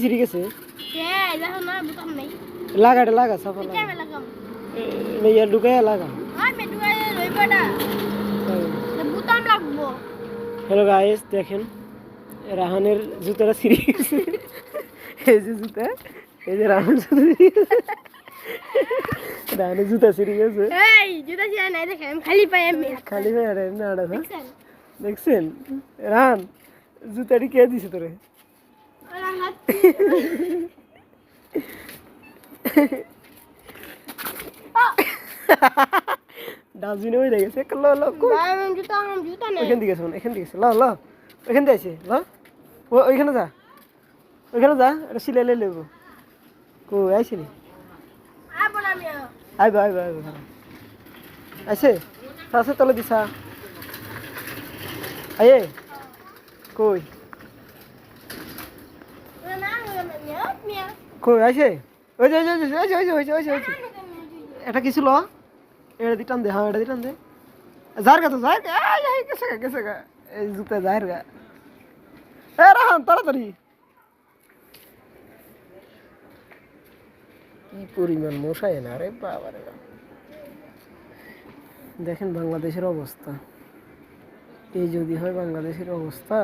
সিঁড়ি গেছে এই দেখো না বুতাম নাই লাগাটা লাগা সাফা লাগা কেমন লাগাম মেয়া ঢুকায় লাগা আর মেটুয়া রইবাটা বুতাম লাগবো হ্যালো গাইস দেখেন রাহানের জুতাটা ছিঁড়ে গেছে এই যে জুতা এই যে রাহানের জুতা রাহানের জুতা ছিঁড়ে গেছে এই জুতা ছিঁড়া নাই দেখেন খালি পায়ে আমি খালি ভাই আরে না দেখছেন রাহান জুতাটি কে দিছে তোরে ডাস্টবিনে হয়ে গেছে ল ল জুতা নেই এখান দিকে শোন এখান দিকে ল ল এখান দিয়ে আছে ল ওইখানে যা এটা সিলাই লে লেবো কো আইছে নি আবো না আমি আইব আইছে সাসে তলে দিছা আয়ে কই না মিয়া কই আইছে ওই যে এটা কিছু ল এটা দিটান দে হ্যাঁ এটা দিটান দে যার গা তো যার গা গেছে গা এই জুতা যার গা এ রাহান তাড়াতাড়ি কি পরিমাণ মশাই না রে বাবা রে দেখেন বাংলাদেশের অবস্থা এই যদি হয় বাংলাদেশের অবস্থা